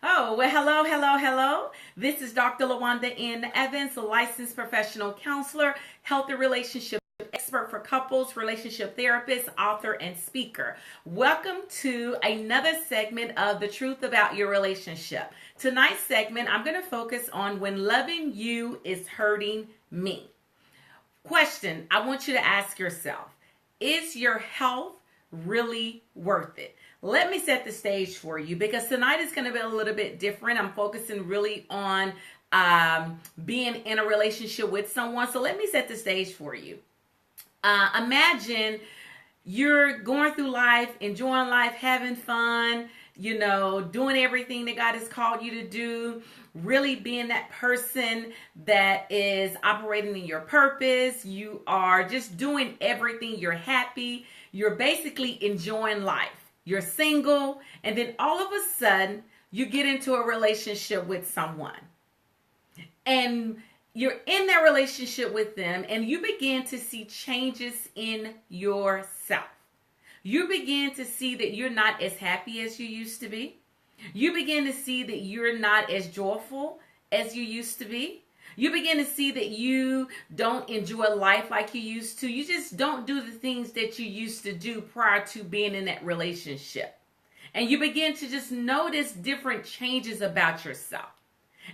Oh, well, hello, hello, hello. This is Dr. LaWanda N. Evans, a licensed professional counselor, healthy relationship expert for couples, relationship therapist, author, and speaker. Welcome to another segment of The Truth About Your Relationship. Tonight's segment, I'm going to focus on when loving you is hurting me. Question I want you to ask yourself, is your health really worth it? Let me set the stage for you because tonight is going to be a little bit different. I'm focusing really on being in a relationship with someone. So let me set the stage for you. Imagine you're going through life, enjoying life, having fun, doing everything that God has called you to do, really being that person that is operating in your purpose. You are just doing everything. You're happy. You're basically enjoying life. You're single, and then all of a sudden, you get into a relationship with someone. And you're in that relationship with them, and you begin to see changes in yourself. You begin to see that you're not as happy as you used to be. You begin to see that you're not as joyful as you used to be. You begin to see that you don't enjoy life like you used to. You just don't do the things that you used to do prior to being in that relationship. And you begin to just notice different changes about yourself.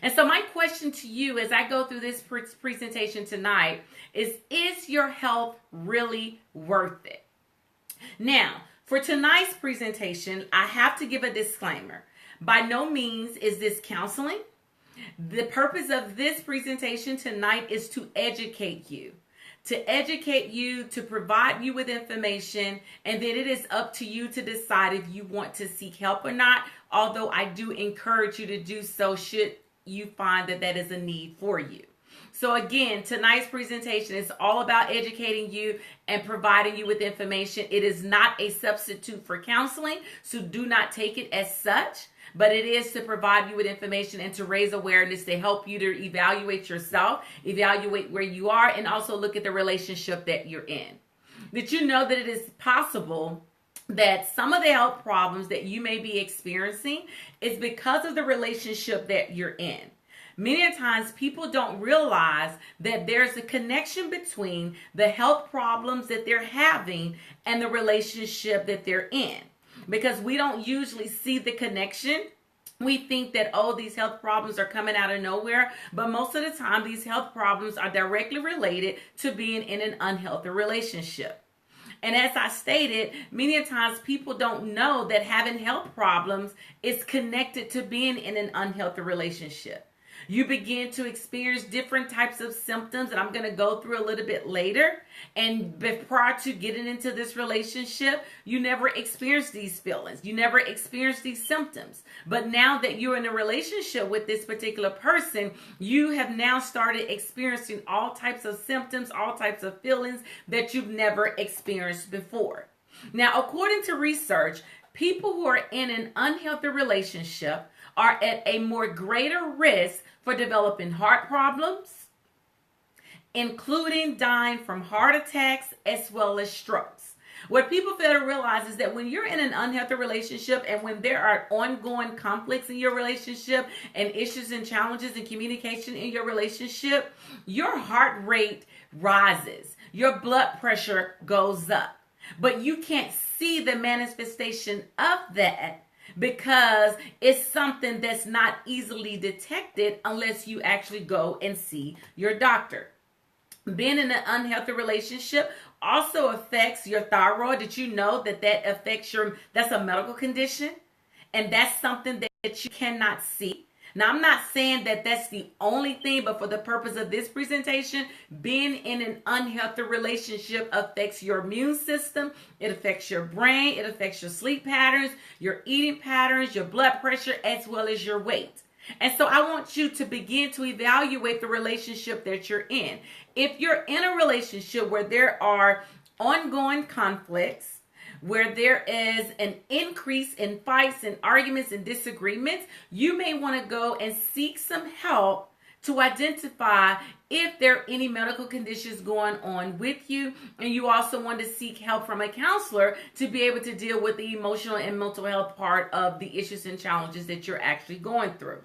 And so my question to you as I go through this presentation tonight is your health really worth it? Now, for tonight's presentation, I have to give a disclaimer. By no means is this counseling. The purpose of this presentation tonight is to educate you, to provide you with information, and then it is up to you to decide if you want to seek help or not, although I do encourage you to do so should you find that that is a need for you. So again, tonight's presentation is all about educating you and providing you with information. It is not a substitute for counseling, so do not take it as such. But it is to provide you with information and to raise awareness to help you to evaluate yourself, evaluate where you are, and also look at the relationship that you're in. Did you know that it is possible that some of the health problems that you may be experiencing is because of the relationship that you're in? Many times people don't realize that there's a connection between the health problems that they're having and the relationship that they're in. Because we don't usually see the connection. We think that, these health problems are coming out of nowhere. But most of the time, these health problems are directly related to being in an unhealthy relationship. And as I stated, many times people don't know that having health problems is connected to being in an unhealthy relationship. You begin to experience different types of symptoms that I'm going to go through a little bit later. And prior to getting into this relationship, you never experienced these feelings. You never experienced these symptoms. But now that you're in a relationship with this particular person, you have now started experiencing all types of symptoms, all types of feelings that you've never experienced before. Now, according to research, people who are in an unhealthy relationship are at a more greater risk for developing heart problems, including dying from heart attacks as well as strokes. What people fail to realize is that when you're in an unhealthy relationship and when there are ongoing conflicts in your relationship and issues and challenges in communication in your relationship, your heart rate rises, your blood pressure goes up. But you can't see the manifestation of that because it's something that's not easily detected unless you actually go and see your doctor. Being in an unhealthy relationship also affects your thyroid. Did you know that affects that's a medical condition? And that's something that you cannot see. Now, I'm not saying that that's the only thing, but for the purpose of this presentation, being in an unhealthy relationship affects your immune system. It affects your brain. It affects your sleep patterns, your eating patterns, your blood pressure, as well as your weight. And so I want you to begin to evaluate the relationship that you're in. If you're in a relationship where there are ongoing conflicts, where there is an increase in fights and arguments and disagreements, you may want to go and seek some help to identify if there are any medical conditions going on with you. And you also want to seek help from a counselor to be able to deal with the emotional and mental health part of the issues and challenges that you're actually going through.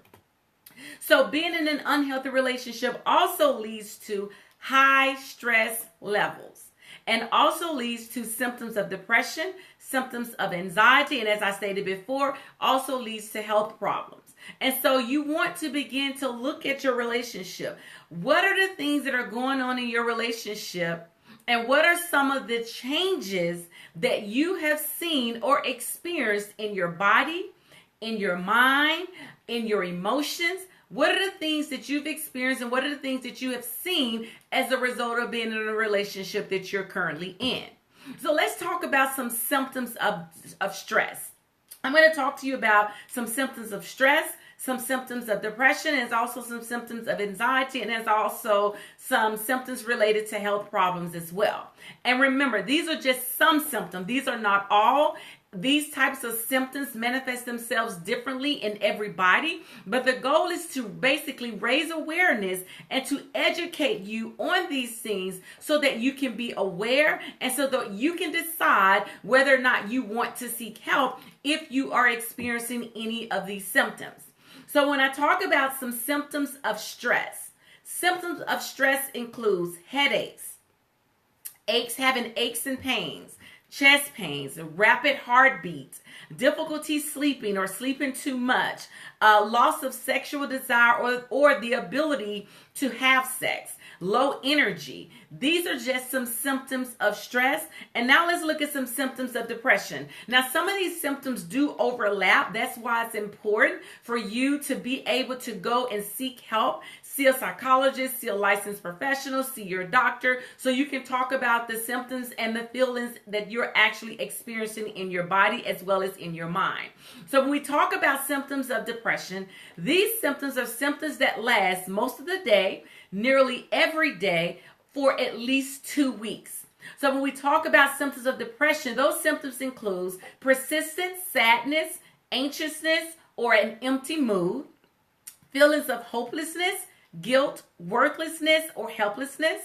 So being in an unhealthy relationship also leads to high stress levels and also leads to symptoms of depression, symptoms of anxiety, and as I stated before, also leads to health problems. And so you want to begin to look at your relationship. What are the things that are going on in your relationship? And what are some of the changes that you have seen or experienced in your body, in your mind, in your emotions? What are the things that you've experienced and what are the things that you have seen as a result of being in a relationship that you're currently in? So let's talk about some symptoms of stress. I'm going to talk to you about some symptoms of stress, some symptoms of depression, and there's also some symptoms of anxiety, and there's also some symptoms related to health problems as well. And remember, these are just some symptoms. These are not all. These types of symptoms manifest themselves differently in everybody, but the goal is to basically raise awareness and to educate you on these things so that you can be aware and so that you can decide whether or not you want to seek help if you are experiencing any of these symptoms. So when I talk about some symptoms of stress includes headaches, having aches and pains, chest pains, rapid heartbeats, difficulty sleeping or sleeping too much, loss of sexual desire or the ability to have sex, low energy. These are just some symptoms of stress. And now let's look at some symptoms of depression. Now, some of these symptoms do overlap. That's why it's important for you to be able to go and seek help. See a psychologist, see a licensed professional, see your doctor, so you can talk about the symptoms and the feelings that you're actually experiencing in your body as well as in your mind. So when we talk about symptoms of depression, these symptoms are symptoms that last most of the day, nearly every day, for at least 2 weeks. So when we talk about symptoms of depression, those symptoms include persistent sadness, anxiousness, or an empty mood, feelings of hopelessness, guilt, worthlessness, or helplessness,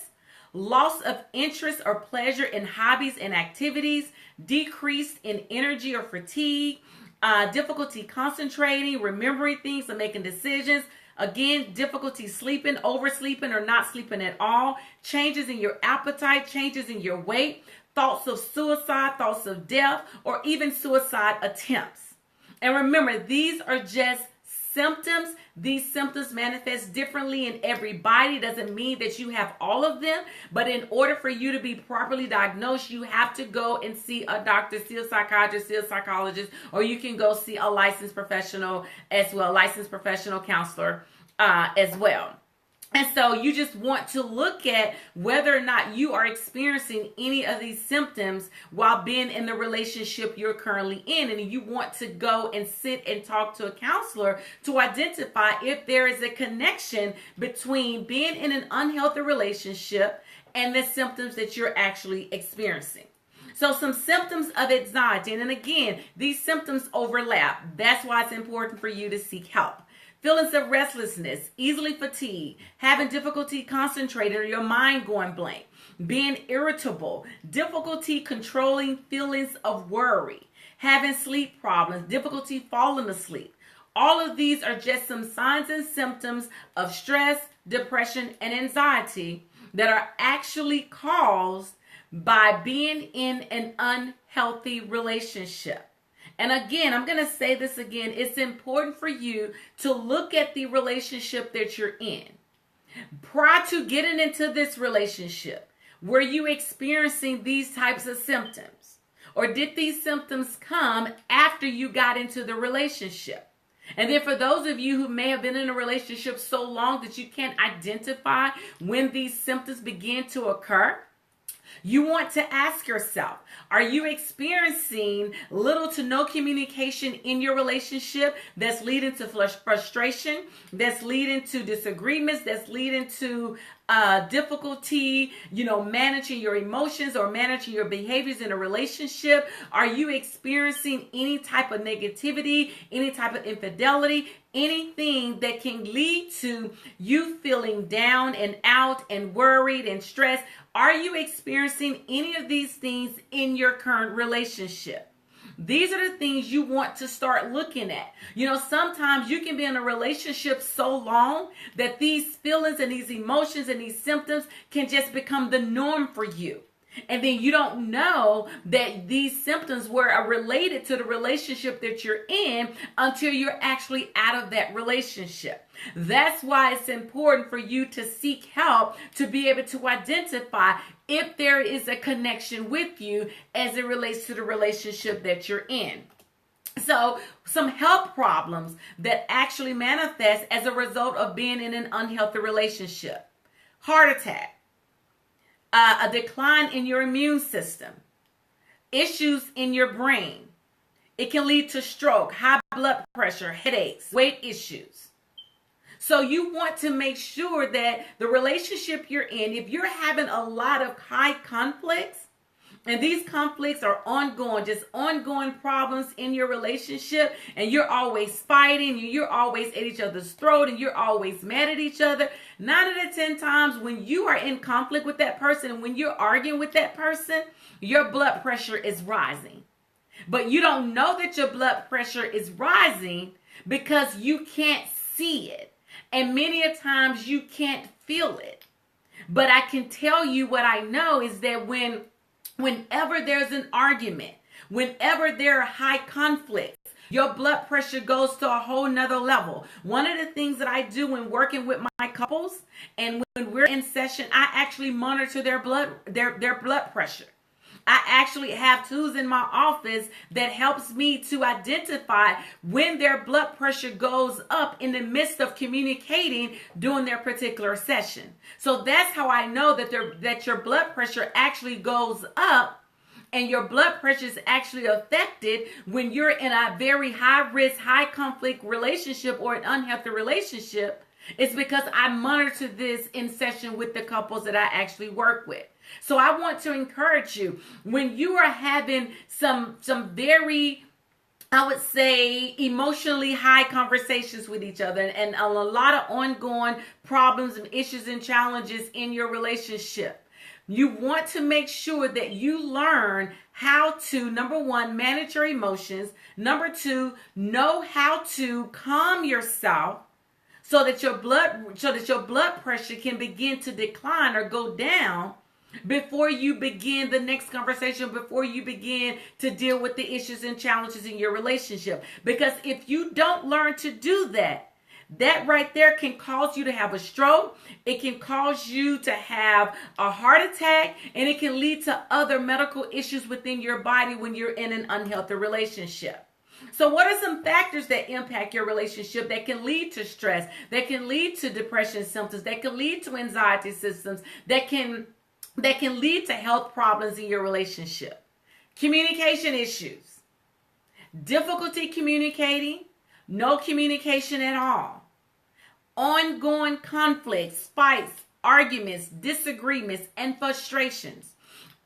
loss of interest or pleasure in hobbies and activities, decrease in energy or fatigue, difficulty concentrating, remembering things, and making decisions. Again, difficulty sleeping, oversleeping, or not sleeping at all, changes in your appetite, changes in your weight, thoughts of suicide, thoughts of death, or even suicide attempts. And remember, these are just symptoms. These symptoms manifest differently in everybody. Doesn't mean that you have all of them, but in order for you to be properly diagnosed, you have to go and see a doctor, see a psychiatrist, see a psychologist, or you can go see a licensed professional as well, licensed professional counselor as well. And so you just want to look at whether or not you are experiencing any of these symptoms while being in the relationship you're currently in. And you want to go and sit and talk to a counselor to identify if there is a connection between being in an unhealthy relationship and the symptoms that you're actually experiencing. So some symptoms of anxiety. And then again, these symptoms overlap. That's why it's important for you to seek help. Feelings of restlessness, easily fatigued, having difficulty concentrating or your mind going blank, being irritable, difficulty controlling feelings of worry, having sleep problems, difficulty falling asleep. All of these are just some signs and symptoms of stress, depression, and anxiety that are actually caused by being in an unhealthy relationship. And again, I'm going to say this again. It's important for you to look at the relationship that you're in. Prior to getting into this relationship, were you experiencing these types of symptoms? Or did these symptoms come after you got into the relationship? And then for those of you who may have been in a relationship so long that you can't identify when these symptoms begin to occur, you want to ask yourself, are you experiencing little to no communication in your relationship that's leading to frustration, that's leading to disagreements, that's leading to difficulty, managing your emotions or managing your behaviors in a relationship? Are you experiencing any type of negativity, any type of infidelity, anything that can lead to you feeling down and out and worried and stressed? Are you experiencing any of these things in your current relationship? These are the things you want to start looking at. Sometimes you can be in a relationship so long that these feelings and these emotions and these symptoms can just become the norm for you. And then you don't know that these symptoms were related to the relationship that you're in until you're actually out of that relationship. That's why it's important for you to seek help to be able to identify if there is a connection with you as it relates to the relationship that you're in. So, some health problems that actually manifest as a result of being in an unhealthy relationship: heart attack, a decline in your immune system, issues in your brain. It can lead to stroke, high blood pressure, headaches, weight issues. So you want to make sure that the relationship you're in, if you're having a lot of high conflicts, and these conflicts are ongoing, just ongoing problems in your relationship, and you're always fighting, and you're always at each other's throat, and you're always mad at each other, 9 out of 10 times when you are in conflict with that person and when you're arguing with that person, your blood pressure is rising. But you don't know that your blood pressure is rising because you can't see it. And many a times you can't feel it. But I can tell you what I know is that whenever there's an argument, whenever there are high conflicts, your blood pressure goes to a whole nother level. One of the things that I do when working with my couples and when we're in session, I actually monitor their blood pressure. I actually have tools in my office that helps me to identify when their blood pressure goes up in the midst of communicating during their particular session. So that's how I know that your blood pressure actually goes up, and your blood pressure is actually affected when you're in a very high risk, high conflict relationship or an unhealthy relationship. It's because I monitor this in session with the couples that I actually work with. So I want to encourage you, when you are having some very, I would say, emotionally high conversations with each other and a lot of ongoing problems and issues and challenges in your relationship, you want to make sure that you learn how to, number one, manage your emotions. Number two, know how to calm yourself so that your blood pressure can begin to decline or go down before you begin the next conversation, before you begin to deal with the issues and challenges in your relationship. Because if you don't learn to do that, that right there can cause you to have a stroke. It can cause you to have a heart attack, and it can lead to other medical issues within your body when you're in an unhealthy relationship. So what are some factors that impact your relationship that can lead to stress, that can lead to depression symptoms, that can lead to anxiety symptoms, that can lead to health problems in your relationship? Communication issues, difficulty communicating, no communication at all, ongoing conflicts, fights, arguments, disagreements, and frustrations.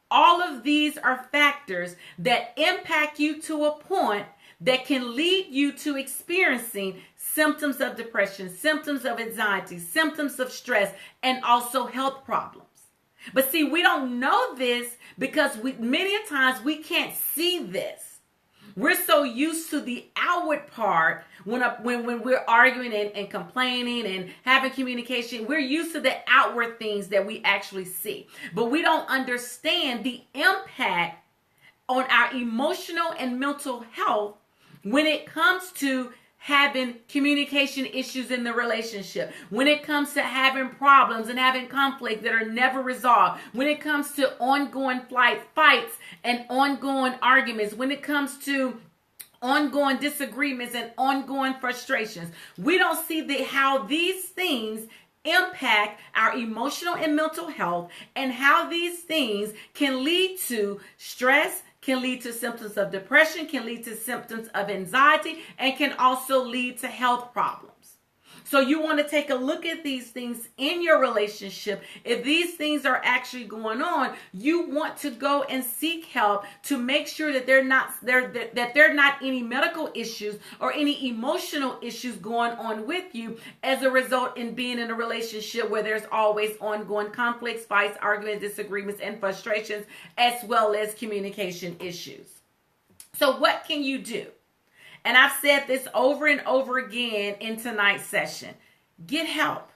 All of these are factors that impact you to a point that can lead you to experiencing symptoms of depression, symptoms of anxiety, symptoms of stress, and also health problems. But see, we don't know this because many times we can't see this. We're so used to the outward part when we're arguing and complaining and having communication. We're used to the outward things that we actually see. But we don't understand the impact on our emotional and mental health when it comes to having communication issues in the relationship, when it comes to having problems and having conflict that are never resolved, when it comes to ongoing fights and ongoing arguments, when it comes to ongoing disagreements and ongoing frustrations. We don't see how these things impact our emotional and mental health, and how these things can lead to stress, can lead to symptoms of depression, can lead to symptoms of anxiety, and can also lead to health problems. So you want to take a look at these things in your relationship. If these things are actually going on, you want to go and seek help to make sure that there are not any medical issues or any emotional issues going on with you as a result in being in a relationship where there's always ongoing conflicts, fights, arguments, disagreements, and frustrations, as well as communication issues. So what can you do? And I've said this over and over again in tonight's session. Get help.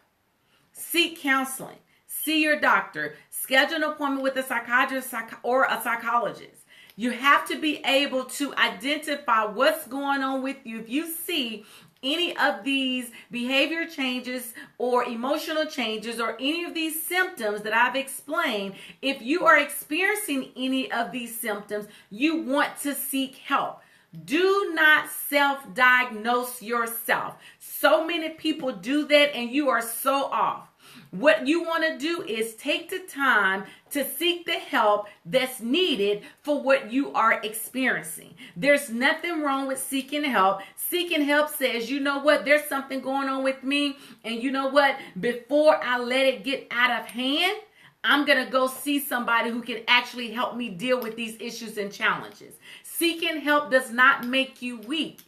Seek counseling. See your doctor. Schedule an appointment with a psychiatrist or a psychologist. You have to be able to identify what's going on with you. If you see any of these behavior changes or emotional changes or any of these symptoms that I've explained, if you are experiencing any of these symptoms, you want to seek help. Do not self-diagnose yourself. So many people do that and you are so off. What you want to do is take the time to seek the help that's needed for what you are experiencing. There's nothing wrong with seeking help. Seeking help says, you know what, there's something going on with me. And you know what, before I let it get out of hand, I'm going to go see somebody who can actually help me deal with these issues and challenges. Seeking help does not make you weak.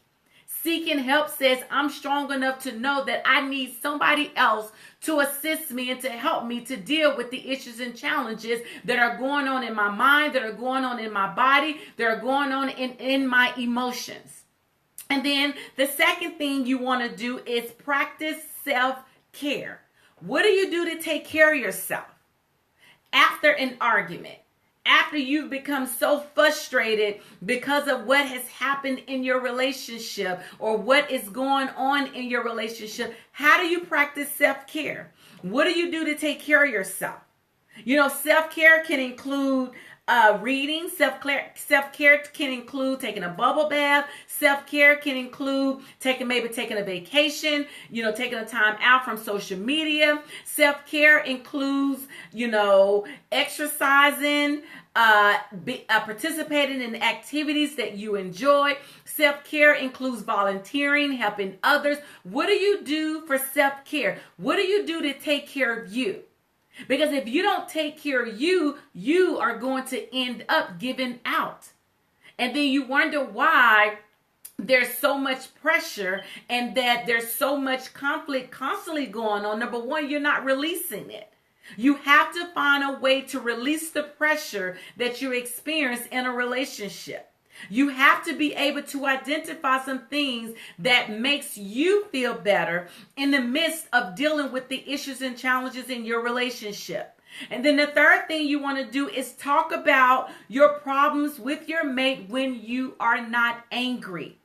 Seeking help says I'm strong enough to know that I need somebody else to assist me and to help me to deal with the issues and challenges that are going on in my mind, that are going on in my body, that are going on in my emotions. And then the second thing you want to do is practice self-care. What do you do to take care of yourself? After an argument, after you've become so frustrated because of what has happened in your relationship or what is going on in your relationship, how do you practice self-care? What do you do to take care of yourself? You know, self-care can include reading. Self-care can include taking a bubble bath. Self-care can include taking a vacation, taking a time out from social media. Self-care includes, exercising, participating in activities that you enjoy. Self-care includes volunteering, helping others. What do you do for self-care? What do you do to take care of you? Because if you don't take care of you, you are going to end up giving out. And then you wonder why there's so much pressure and that there's so much conflict constantly going on. Number one, you're not releasing it. You have to find a way to release the pressure that you experience in a relationship. You have to be able to identify some things that makes you feel better in the midst of dealing with the issues and challenges in your relationship. And then the third thing you want to do is talk about your problems with your mate when you are not angry.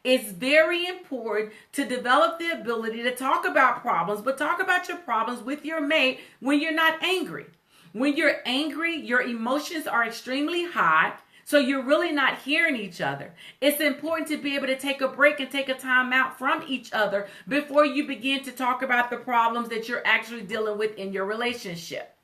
It's very important to develop the ability to talk about problems, but talk about your problems with your mate when you're not angry. When you're angry, your emotions are extremely high. So you're really not hearing each other. It's important to be able to take a break and take a time out from each other before you begin to talk about the problems that you're actually dealing with in your relationship.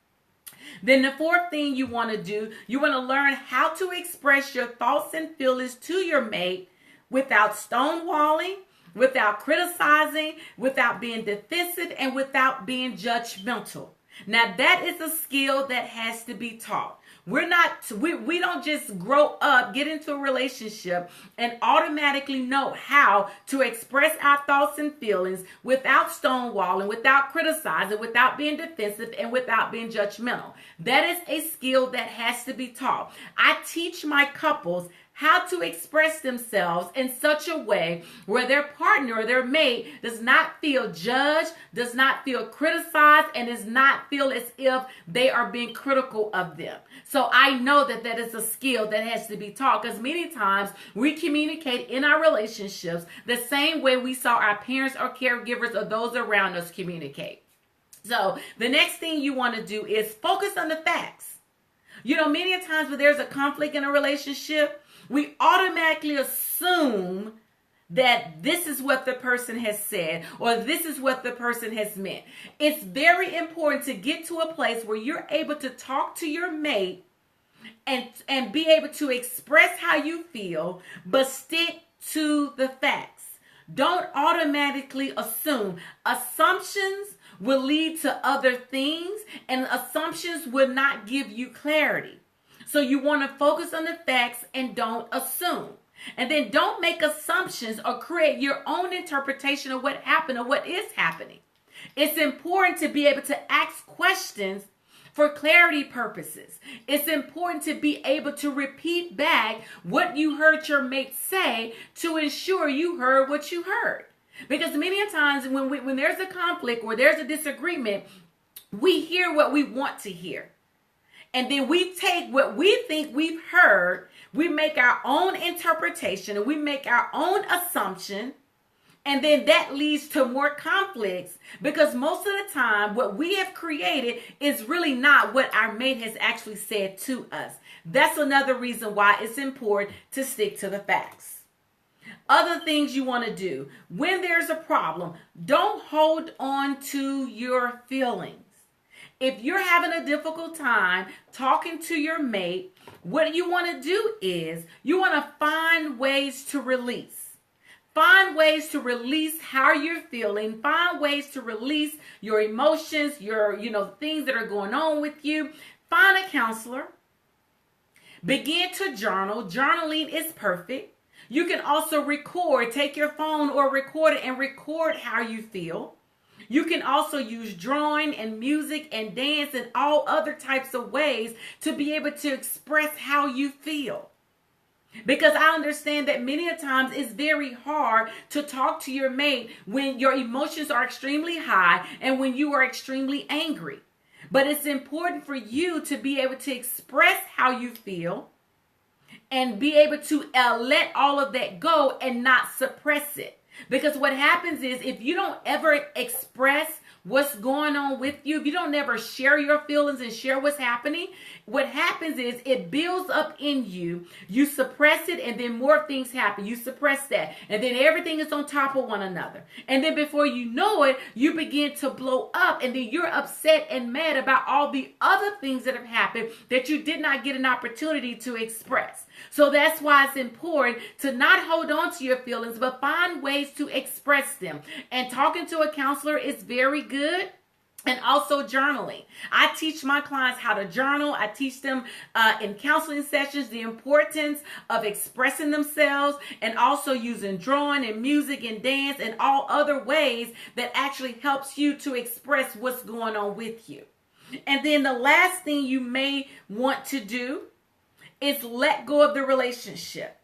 Then the fourth thing you want to do, you want to learn how to express your thoughts and feelings to your mate without stonewalling, without criticizing, without being defensive, and without being judgmental. Now that is a skill that has to be taught. We don't just grow up, get into a relationship, and automatically know how to express our thoughts and feelings without stonewalling, without criticizing, without being defensive, and without being judgmental. That is a skill that has to be taught. I teach my couples how to express themselves in such a way where their partner or their mate does not feel judged, does not feel criticized, and does not feel as if they are being critical of them. So I know that that is a skill that has to be taught, because many times we communicate in our relationships the same way we saw our parents or caregivers or those around us communicate. So the next thing you want to do is focus on the facts. Many times when there's a conflict in a relationship, we automatically assume that this is what the person has said or this is what the person has meant. It's very important to get to a place where you're able to talk to your mate and be able to express how you feel, but stick to the facts. Don't automatically automatically assume. Assumptions will lead to other things, and assumptions will not give you clarity. So you want to focus on the facts and don't assume. And then don't make assumptions or create your own interpretation of what happened or what is happening. It's important to be able to ask questions for clarity purposes. It's important to be able to repeat back what you heard your mate say to ensure you heard what you heard. Because many times when there's a conflict or there's a disagreement, we hear what we want to hear. And then we take what we think we've heard, we make our own interpretation, and we make our own assumption. And then that leads to more conflicts, because most of the time what we have created is really not what our mate has actually said to us. That's another reason why it's important to stick to the facts. Other things you want to do when there's a problem, don't hold on to your feelings. If you're having a difficult time talking to your mate, what you want to do is you want to find ways to release. Find ways to release how you're feeling. Find ways to release your emotions, your, things that are going on with you. Find a counselor. Begin to journal. Journaling is perfect. You can also record. Take your phone or record it and record how you feel. You can also use drawing and music and dance and all other types of ways to be able to express how you feel. Because I understand that many a times it's very hard to talk to your mate when your emotions are extremely high and when you are extremely angry. But it's important for you to be able to express how you feel and be able to let all of that go and not suppress it. Because what happens is if you don't ever express what's going on with you, if you don't ever share your feelings and share what's happening, what happens is it builds up in you. You suppress it and then more things happen. You suppress that and then everything is on top of one another. And then before you know it, you begin to blow up and then you're upset and mad about all the other things that have happened that you did not get an opportunity to express. So that's why it's important to not hold on to your feelings, but find ways to express them. And talking to a counselor is very good. And also journaling. I teach my clients how to journal. I teach them in counseling sessions the importance of expressing themselves and also using drawing and music and dance and all other ways that actually helps you to express what's going on with you. And then the last thing you may want to do is let go of the relationship.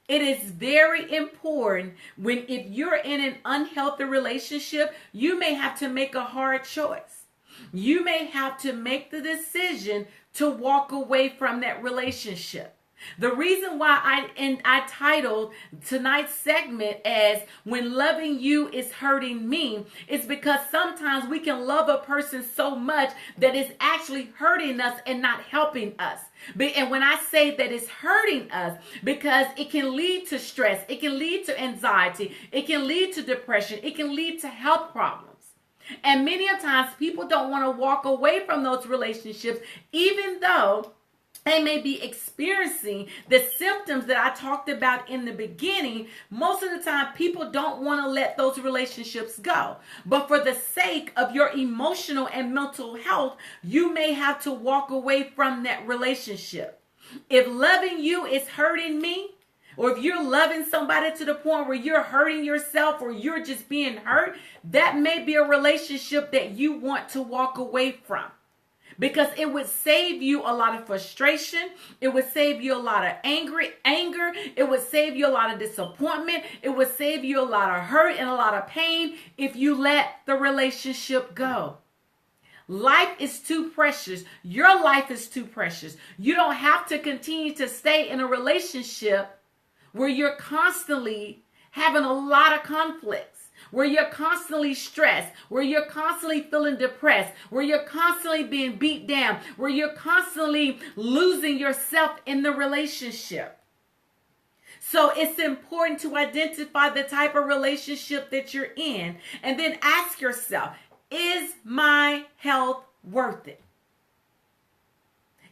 It is very important if you're in an unhealthy relationship, you may have to make a hard choice. You may have to make the decision to walk away from that relationship. The reason why I titled tonight's segment as When Loving You is Hurting Me is because sometimes we can love a person so much that it's actually hurting us and not helping us. And when I say that it's hurting us, because it can lead to stress, it can lead to anxiety, it can lead to depression, it can lead to health problems. And many a times people don't want to walk away from those relationships, even though they may be experiencing the symptoms that I talked about in the beginning. Most of the time, people don't want to let those relationships go. But for the sake of your emotional and mental health, you may have to walk away from that relationship. If loving you is hurting me, or if you're loving somebody to the point where you're hurting yourself or you're just being hurt, that may be a relationship that you want to walk away from. Because it would save you a lot of frustration. It would save you a lot of anger. It would save you a lot of disappointment. It would save you a lot of hurt and a lot of pain if you let the relationship go. Life is too precious. Your life is too precious. You don't have to continue to stay in a relationship where you're constantly having a lot of conflicts, where you're constantly stressed, where you're constantly feeling depressed, where you're constantly being beat down, where you're constantly losing yourself in the relationship. So it's important to identify the type of relationship that you're in and then ask yourself, is my health worth it?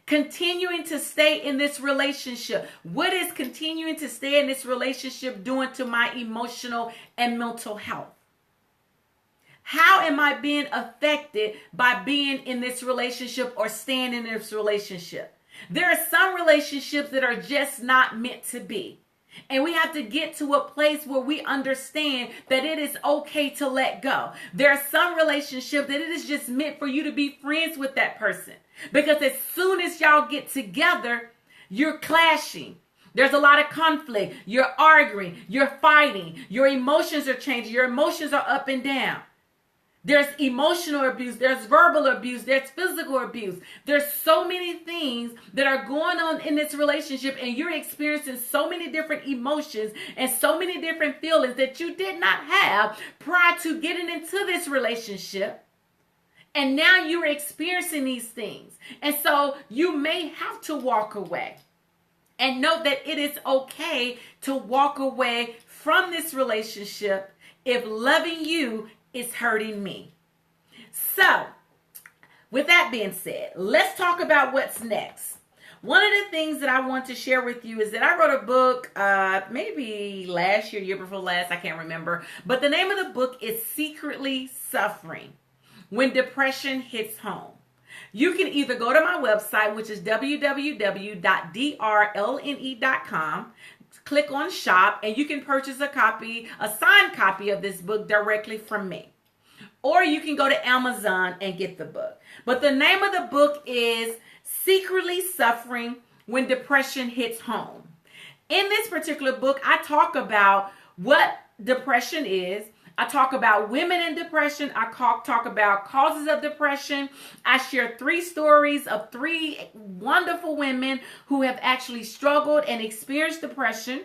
Continuing to stay in this relationship. What is continuing to stay in this relationship doing to my emotional and mental health? How am I being affected by being in this relationship or staying in this relationship? There are some relationships that are just not meant to be. And we have to get to a place where we understand that it is okay to let go. There are some relationships that it is just meant for you to be friends with that person. Because as soon as y'all get together, you're clashing. There's a lot of conflict. You're arguing. You're fighting. Your emotions are changing. Your emotions are up and down. There's emotional abuse, there's verbal abuse, there's physical abuse. There's so many things that are going on in this relationship, and you're experiencing so many different emotions and so many different feelings that you did not have prior to getting into this relationship. And now you're experiencing these things. And so you may have to walk away. And know that it is okay to walk away from this relationship if loving you is hurting me. So, with that being said, let's talk about what's next. One of the things that I want to share with you is that I wrote a book maybe last year before last, I can't remember. But the name of the book is Secretly Suffering When Depression Hits Home. You can either go to my website, which is www.drlne.com, click on shop, and you can purchase a signed copy of this book directly from me. Or you can go to Amazon and get the book. But the name of the book is Secretly Suffering When Depression Hits Home. In this particular book, I talk about what depression is. I talk about women in depression. I talk about causes of depression. I share 3 stories of 3 wonderful women who have actually struggled and experienced depression.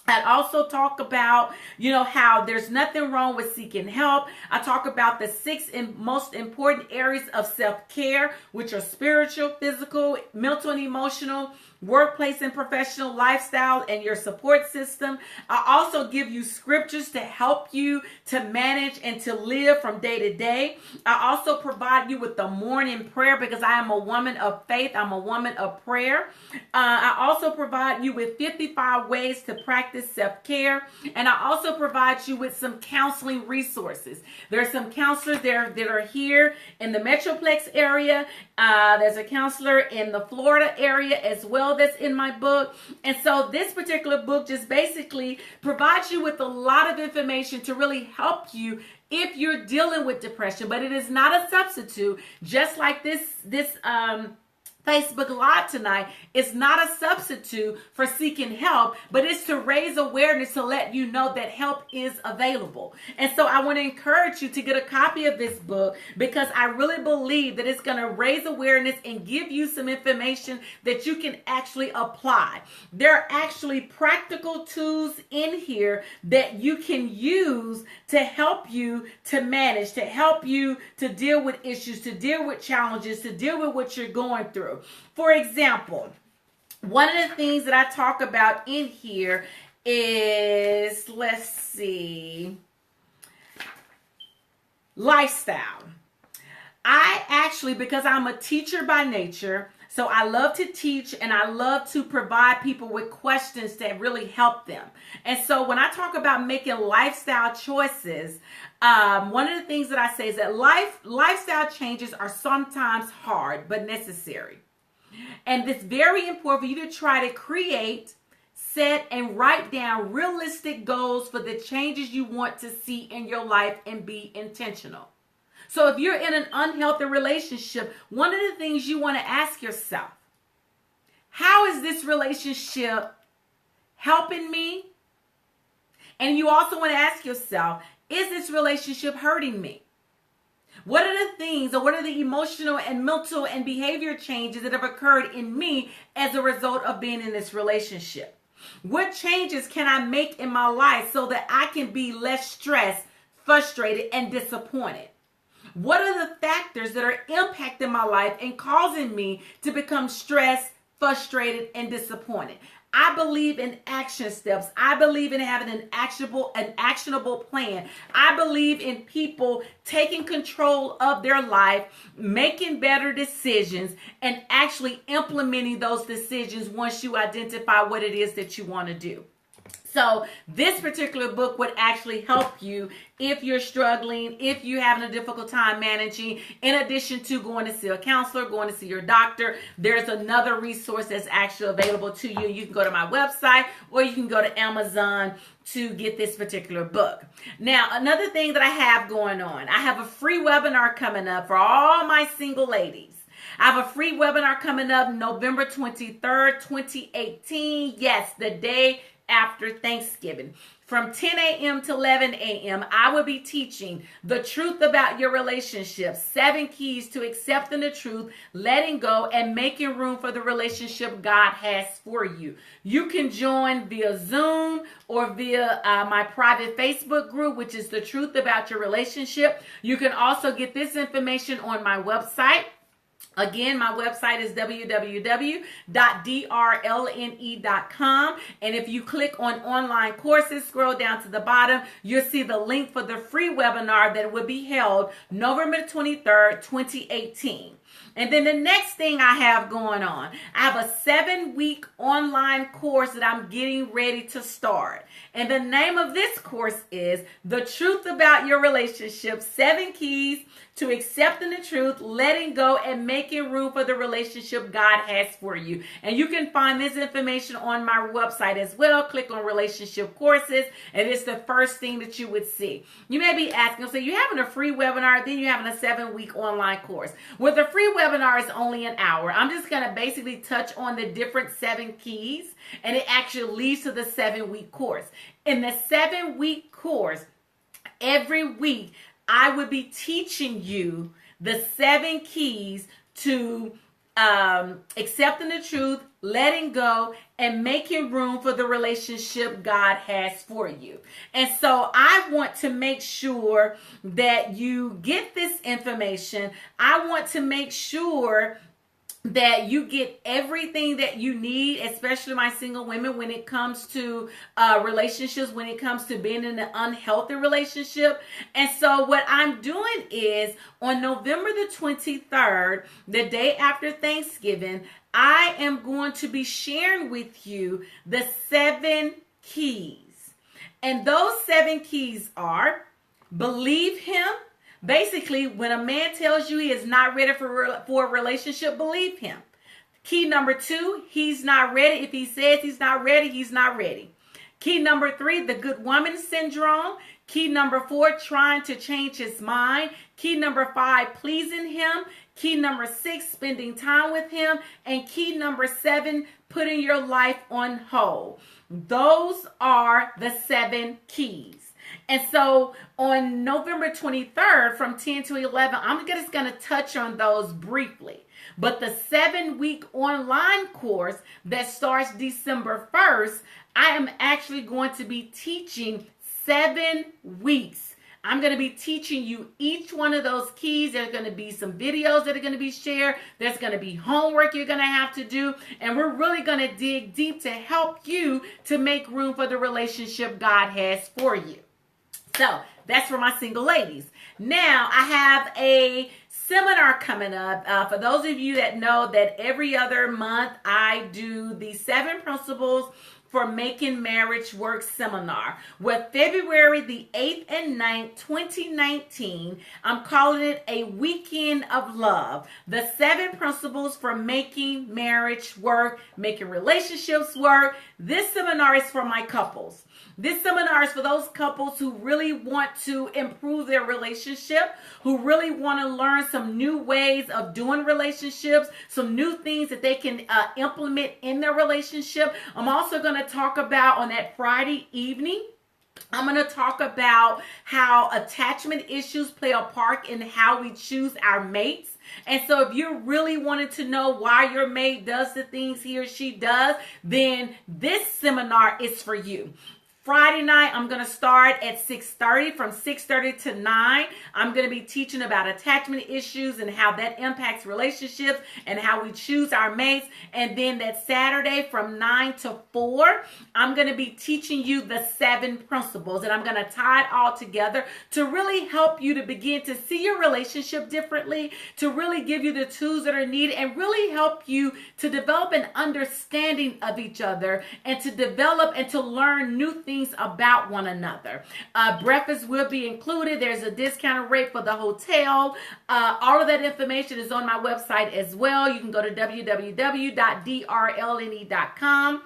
I also talk about, how there's nothing wrong with seeking help. I talk about the 6 most important areas of self-care, which are spiritual, physical, mental and emotional, workplace and professional, lifestyle, and your support system. I also give you scriptures to help you to manage and to live from day to day. I also provide you with the morning prayer because I am a woman of faith. I'm a woman of prayer. I also provide you with 55 ways to practice self-care. And I also provide you with some counseling resources. There are some counselors that are here in the Metroplex area. There's a counselor in the Florida area as well that's in my book. And so this particular book just basically provides you with a lot of information to really help you if you're dealing with depression. But it is not a substitute, just like this Facebook Live tonight. It's not a substitute for seeking help, but it's to raise awareness to let you know that help is available. And so I want to encourage you to get a copy of this book because I really believe that it's going to raise awareness and give you some information that you can actually apply. There are actually practical tools in here that you can use to help you to manage, to help you to deal with issues, to deal with challenges, to deal with what you're going through. For example, one of the things that I talk about in here is, lifestyle. I actually, because I'm a teacher by nature, so I love to teach and I love to provide people with questions that really help them. And so when I talk about making lifestyle choices, one of the things that I say is that lifestyle changes are sometimes hard but necessary. And it's very important for you to try to create, set, and write down realistic goals for the changes you want to see in your life and be intentional. So if you're in an unhealthy relationship, one of the things you want to ask yourself, how is this relationship helping me? And you also want to ask yourself, is this relationship hurting me? What are the things or what are the emotional and mental and behavior changes that have occurred in me as a result of being in this relationship? What changes can I make in my life so that I can be less stressed, frustrated, and disappointed? What are the factors that are impacting my life and causing me to become stressed, frustrated, and disappointed? I believe in action steps. I believe in having an actionable plan. I believe in people taking control of their life, making better decisions, and actually implementing those decisions once you identify what it is that you want to do. So this particular book would actually help you if you're struggling, if you're having a difficult time managing. In addition to going to see a counselor, going to see your doctor, there's another resource that's actually available to you. You can go to my website or you can go to Amazon to get this particular book. Now, another thing that I have going on, I have a free webinar coming up for all my single ladies. I have a free webinar coming up November 23rd, 2018. Yes, the day after Thanksgiving. From 10 a.m. to 11 a.m., I will be teaching the truth about your relationship, 7 keys to accepting the truth, letting go, and making room for the relationship God has for you. You can join via Zoom or via my private Facebook group, which is the truth about your relationship. You can also get this information on my website. Again, my website is www.drlne.com. And if you click on online courses, scroll down to the bottom, you'll see the link for the free webinar that will be held November 23rd, 2018. And then the next thing I have going on, I have a 7-week online course that I'm getting ready to start. And the name of this course is The Truth About Your Relationship, 7 Keys to Accepting the Truth, Letting Go, and Making Room for the Relationship God Has for You. And you can find this information on my website as well. Click on Relationship Courses, and it's the first thing that you would see. You may be asking, so you're having a free webinar, then you're having a 7-week online course. With the free webinar, it's only an hour. I'm just going to basically touch on the different 7 keys, and it actually leads to the 7-week course. In the 7-week course, every week, I would be teaching you the 7 keys to accepting the truth, letting go, and making room for the relationship God has for you. And so I want to make sure that you get this information. I want to make sure that you get everything that you need, especially my single women, when it comes to relationships, when it comes to being in an unhealthy relationship. And so what I'm doing is on November the 23rd, the day after Thanksgiving, I am going to be sharing with you the 7 keys. And those 7 keys are: believe him. Basically, when a man tells you he is not ready for a relationship, believe him. Key number 2, he's not ready. If he says he's not ready, he's not ready. Key number 3, the good woman syndrome. Key number 4, trying to change his mind. Key number 5, pleasing him. Key number 6, spending time with him. And key number 7, putting your life on hold. Those are the 7 keys. And so on November 23rd from 10 to 11, I'm just going to touch on those briefly. But the 7-week online course that starts December 1st, I am actually going to be teaching 7 weeks. I'm going to be teaching you each one of those keys. There's going to be some videos that are going to be shared. There's going to be homework you're going to have to do. And we're really going to dig deep to help you to make room for the relationship God has for you. So that's for my single ladies. Now I have a seminar coming up. For those of you that know that every other month I do the 7 principles for making marriage work seminar. With February the 8th and 9th, 2019, I'm calling it a weekend of love. The 7 principles for making marriage work, making relationships work. This seminar is for my couples. This seminar is for those couples who really want to improve their relationship, who really want to learn some new ways of doing relationships, some new things that they can implement in their relationship. I'm also going to talk about on that Friday evening, I'm going to talk about how attachment issues play a part in how we choose our mates. And so if you really wanted to know why your mate does the things he or she does, then this seminar is for you. Friday night, I'm going to start at 6:30. From 6:30 to 9, I'm going to be teaching about attachment issues and how that impacts relationships and how we choose our mates. And then that Saturday from 9 to 4, I'm going to be teaching you the 7 principles. And I'm going to tie it all together to really help you to begin to see your relationship differently, to really give you the tools that are needed, and really help you to develop an understanding of each other and to develop and to learn new things about one another. Breakfast will be included. There's a discounted rate for the hotel. All of that information is on my website as well. You can go to www.drlne.com.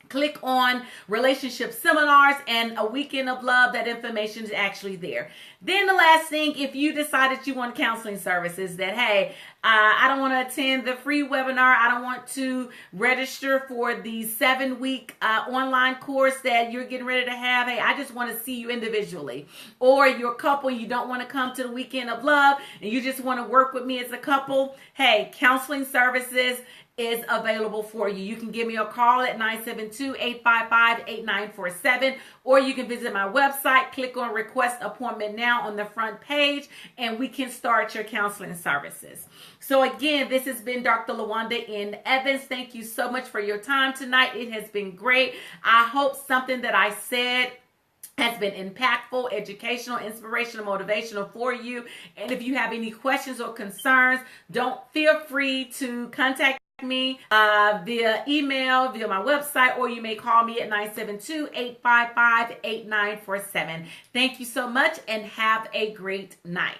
Click on relationship seminars and a weekend of love. That information is actually there. Then the last thing, if you decide that you want counseling services, that, hey, I don't want to attend the free webinar. I don't want to register for the 7-week online course that you're getting ready to have. Hey, I just want to see you individually. Or you're a couple and you don't want to come to the weekend of love and you just want to work with me as a couple. Hey, counseling services is available for you. You can give me a call at 972-855-8947, or you can visit my website, click on request appointment now on the front page, and we can start your counseling services. So again, this has been Dr. LaWanda N. Evans. Thank you so much for your time tonight. It has been great. I hope something that I said has been impactful, educational, inspirational, motivational for you. And if you have any questions or concerns, don't feel free to contact me via email, via my website, or you may call me at 972-855-8947. Thank you so much and have a great night.